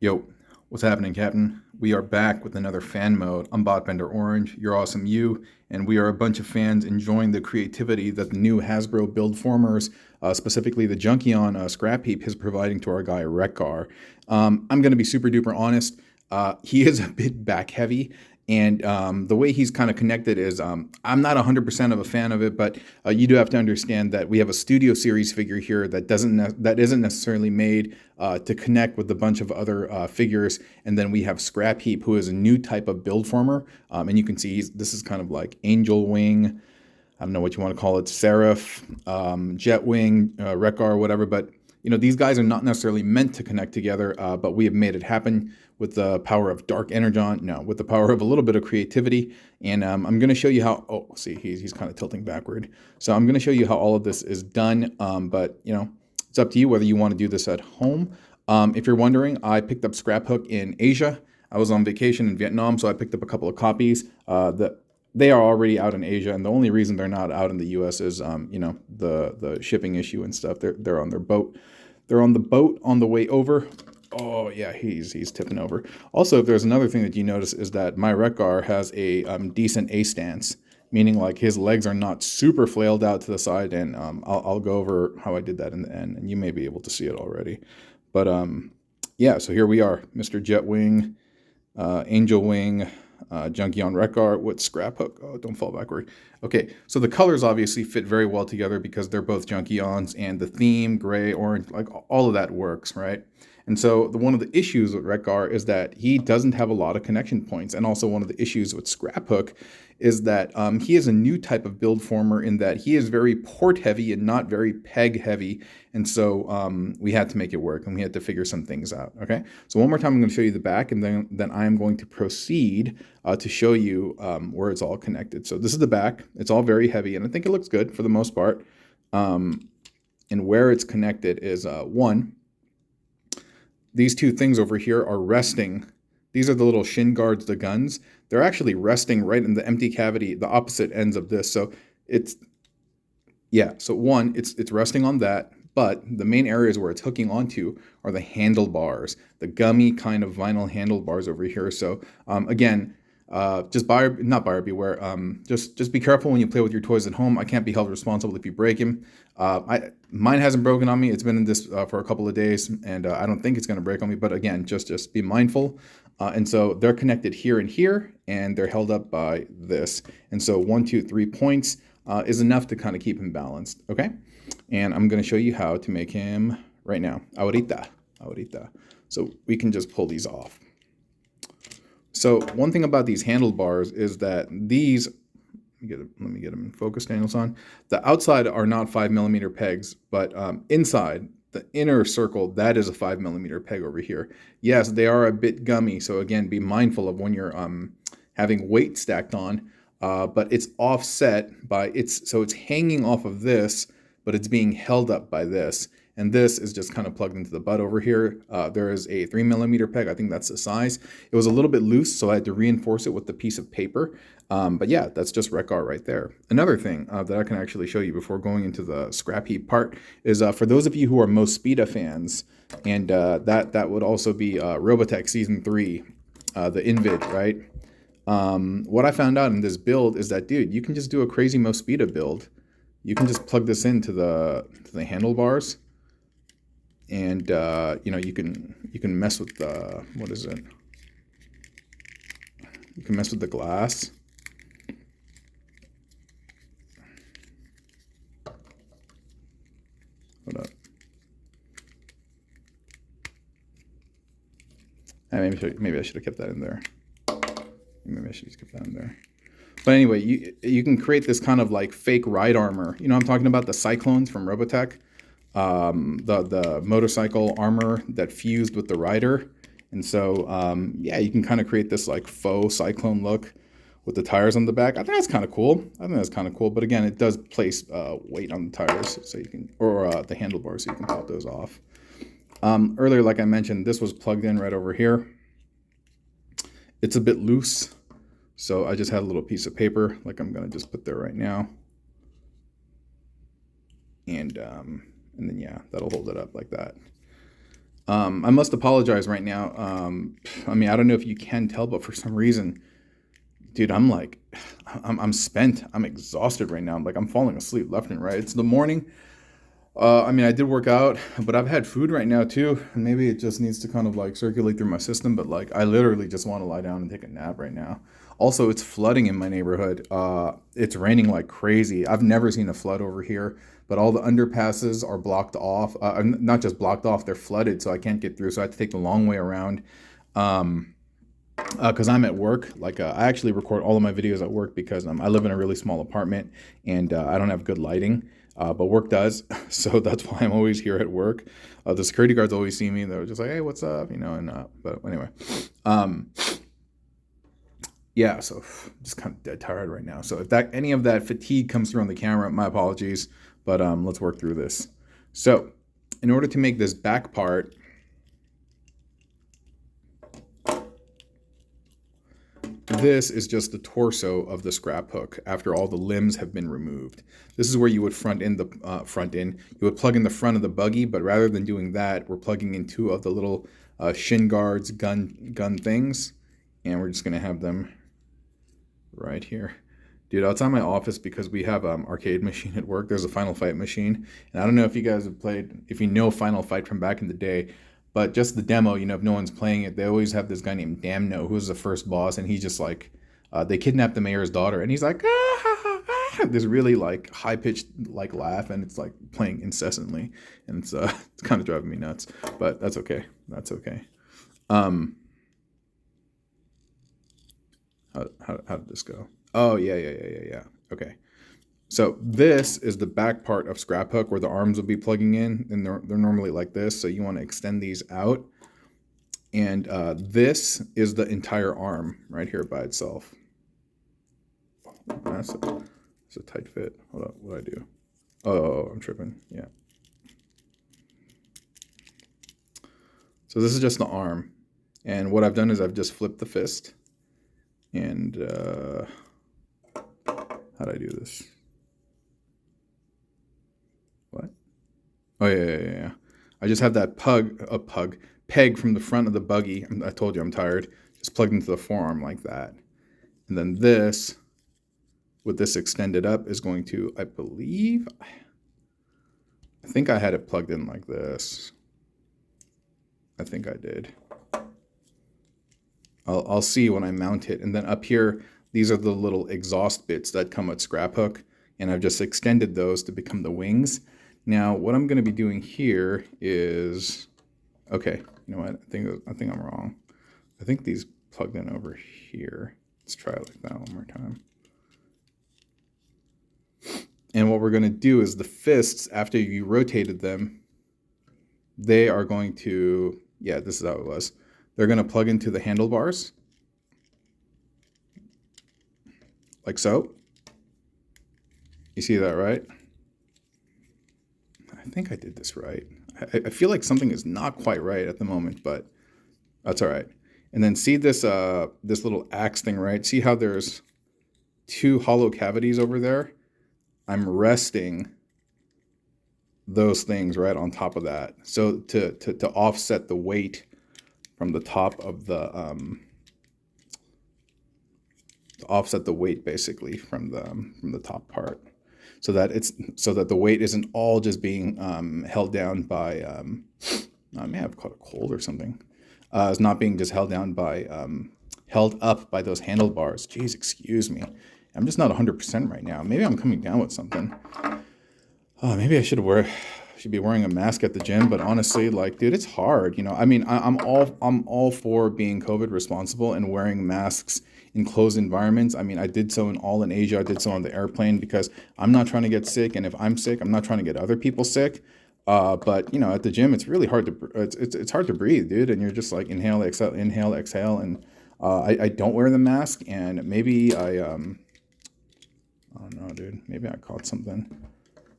Yo, what's happening, Captain? We are back with another fan mode. I'm Botbender Orange, you're awesome you, and we are a bunch of fans enjoying the creativity that the new Hasbro build formers, specifically the Junkion scrap heap, is providing to our guy Wreck-gar. I'm going to be super duper honest. He is a bit back heavy, and the way he's kind of connected is I'm not 100% of a fan of it, but you do have to understand that we have a Studio Series figure here that isn't necessarily made to connect with a bunch of other figures, and then we have Scrap Heap, who is a new type of build former, and you can see this is kind of like Angel Wing. I don't know what you want to call it, Seraph, Jetwing, Wreck-gar, whatever, but these guys are not necessarily meant to connect together, but we have made it happen with the power of Dark Energon. No, with the power of a little bit of creativity. And I'm going to show you how, oh, see, he's kind of tilting backward. So I'm going to show you how all of this is done. But, it's up to you whether you want to do this at home. If you're wondering, I picked up Scraphook in Asia. I was on vacation in Vietnam, so I picked up a couple of copies. They are already out in Asia, and the only reason they're not out in the U.S. is, the shipping issue and stuff. They're on their boat. They're on the boat on the way over. Oh yeah, he's tipping over. Also, if there's another thing that you notice is that my Wreck-gar has a decent A stance, meaning like his legs are not super flailed out to the side. And I'll go over how I did that in the end, and you may be able to see it already. But yeah, so here we are, Mr. Jetwing, Angel Wing, Junkion Wreck-gar with Scraphook. Oh, don't fall backward. Okay, so the colors obviously fit very well together because they're both Junkions, and the theme, gray, orange, like all of that works, right? And so one of the issues with Wreck-gar is that he doesn't have a lot of connection points. And also one of the issues with Scraphook is that he is a new type of build former in that he is very port heavy and not very peg heavy. And so we had to make it work, and we had to figure some things out. Okay, so one more time I'm going to show you the back, and then I am going to proceed to show you where it's all connected. So this is the back. It's all very heavy, and I think it looks good for the most part. And where it's connected is one. These two things over here are resting. These are the little shin guards, the guns. They're actually resting right in the empty cavity, the opposite ends of this. So it's, yeah, so one, it's resting on that, but the main areas where it's hooking onto are the handlebars, the gummy kind of vinyl handlebars over here. So again, just not buyer beware. Just be careful when you play with your toys at home. I can't be held responsible if you break him. Mine hasn't broken on me. It's been in this for a couple of days, and I don't think it's going to break on me. But again, just be mindful. And so they're connected here and here, and they're held up by this. And so 1, 2, 3 points is enough to kind of keep him balanced. Okay, and I'm going to show you how to make him right now. Ahorita. So we can just pull these off. So one thing about these handlebars is that these, let me get them in focus, Danielson. The outside are not 5mm pegs, but inside, the inner circle, that is a 5mm peg over here. Yes, they are a bit gummy, so again, be mindful of when you're having weight stacked on, but it's offset by, so it's hanging off of this, but it's being held up by this. And this is just kind of plugged into the butt over here. There is a 3mm peg. I think that's the size. It was a little bit loose, so I had to reinforce it with the piece of paper. But yeah, that's just Wreck-gar right there. Another thing that I can actually show you before going into the scrap heap part is for those of you who are Mospeada fans, and that would also be Robotech Season 3, the Invid, right? What I found out in this build is that, dude, you can just do a crazy Mospeada build. You can just plug this into the handlebars. And you can mess with the, what is it? You can mess with the glass. Hold up. Maybe I should have kept that in there. Maybe I should just kept that in there. But anyway, you can create this kind of like fake ride armor. I'm talking about the Cyclones from Robotech. The motorcycle armor that fused with the rider. And so, yeah, you can kind of create this like faux cyclone look with the tires on the back. I think that's kind of cool. But again, it does place weight on the tires, so you can, or the handlebars, so you can pop those off. Earlier, like I mentioned, this was plugged in right over here. It's a bit loose, so I just had a little piece of paper, like I'm gonna just put there right now. And then yeah, that'll hold it up like that. I must apologize right now. I mean, I don't know if you can tell, but for some reason, dude, I'm spent. I'm exhausted right now. I'm falling asleep left and right. It's the morning. I mean, I did work out, but I've had food right now too, and maybe it just needs to kind of like circulate through my system. But like, I literally just want to lie down and take a nap right now. Also, it's flooding in my neighborhood. It's raining like crazy. I've never seen a flood over here, but all the underpasses are blocked off. Not just blocked off, they're flooded, so I can't get through. So I have to take the long way around. Because I'm at work. I actually record all of my videos at work because I live in a really small apartment and I don't have good lighting. But work does, so that's why I'm always here at work. The security guards always see me. They're just like, "Hey, what's up?" But anyway, yeah. So I'm just kind of dead tired right now. So if any of that fatigue comes through on the camera, my apologies. But let's work through this. So in order to make this back part, this is just the torso of the scrap hook after all the limbs have been removed. This is where you would you would plug in the front of the buggy, but rather than doing that, we're plugging in two of the little shin guards, gun things, and we're just gonna have them right here. Dude, outside my office, because we have arcade machine at work, there's a Final Fight machine, and I don't know if you guys have played, if you know Final Fight from back in the day, but just the demo, if no one's playing it, they always have this guy named Damno, who's the first boss, and he's just like, they kidnapped the mayor's daughter, and he's like, ah, ha, ha, ah, this really like high-pitched like laugh, and it's like playing incessantly, and it's it's kind of driving me nuts, but that's okay. That's okay. How did this go? Oh, yeah. Okay. So this is the back part of Scraphook where the arms will be plugging in, and they're normally like this. So you want to extend these out. And this is the entire arm right here by itself. That's a tight fit. Hold up, what do I do? Oh, I'm tripping. Yeah. So this is just the arm. And what I've done is I've just flipped the fist. And how do I do this? What? Oh, yeah. I just have that peg from the front of the buggy. I told you I'm tired. Just plugged into the forearm like that. And then this, with this extended up, is going to, I think I had it plugged in like this. I think I did. I'll see when I mount it. And then up here, these are the little exhaust bits that come with Scraphook. And I've just extended those to become the wings. Now, what I'm going to be doing here is, okay, you know what? I think I'm wrong. I think these plugged in over here. Let's try it like that one more time. And what we're going to do is the fists, after you rotated them, they are going to, yeah, this is how it was. They're going to plug into the handlebars, like so. You see that, right? I think I did this right. I feel like something is not quite right at the moment, but that's all right. And then see this this little axe thing, right? See how there's two hollow cavities over there? I'm resting those things right on top of that. So to offset the weight from the top of the to offset the weight basically from the top part, so that the weight isn't all just being held down by I may have caught a cold or something. It's not being just held down by held up by those handlebars. Jeez, excuse me. I'm just not 100% right now. Maybe I'm coming down with something. Maybe I should be wearing a mask at the gym, but honestly, like, dude, it's hard. I mean, I'm all for being COVID responsible and wearing masks in closed environments. I mean, I did so in Asia. I did so on the airplane because I'm not trying to get sick, and if I'm sick, I'm not trying to get other people sick. But at the gym, it's really hard to it's hard to breathe, dude. And you're just like inhale, exhale, and I don't wear the mask, and maybe I don't know, dude. Maybe I caught something.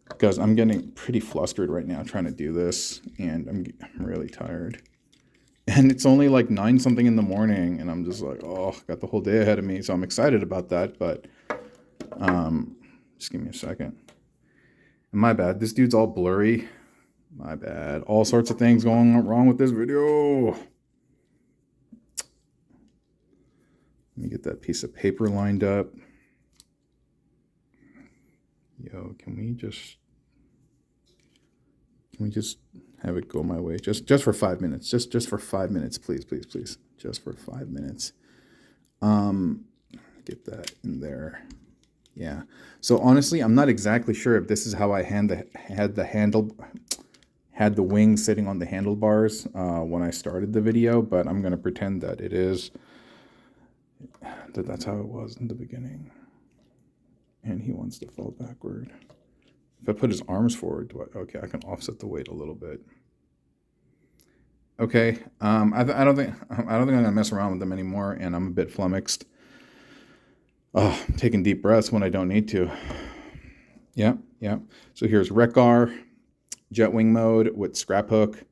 Because I'm getting pretty flustered right now trying to do this, and I'm really tired. And it's only like 9 something in the morning, and I'm just like, oh, got the whole day ahead of me. So I'm excited about that, but just give me a second. And my bad. This dude's all blurry. My bad. All sorts of things going wrong with this video. Let me get that piece of paper lined up. Yo, can we just have it go my way? Just for 5 minutes. Just for 5 minutes, please, please, please. Just for 5 minutes. Get that in there. Yeah. So honestly, I'm not exactly sure if this is how I had the wing sitting on the handlebars when I started the video, but I'm gonna pretend that it is, that's how it was in the beginning. And he wants to fall backward. If I put his arms forward, okay, I can offset the weight a little bit. Okay, I don't think I'm gonna mess around with them anymore, and I'm a bit flummoxed. Oh, I'm taking deep breaths when I don't need to. Yeah. So here's Wreck-gar, jet wing mode with Scraphook.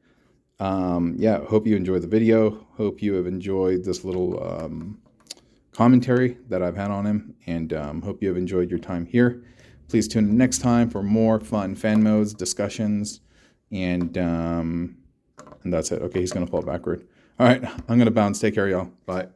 Yeah, hope you enjoyed the video. Hope you have enjoyed this little commentary that I've had on him, and hope you have enjoyed your time here. Please tune in next time for more fun fan modes, discussions, and that's it. Okay, he's gonna fall backward. All right, I'm gonna bounce. Take care, y'all. Bye.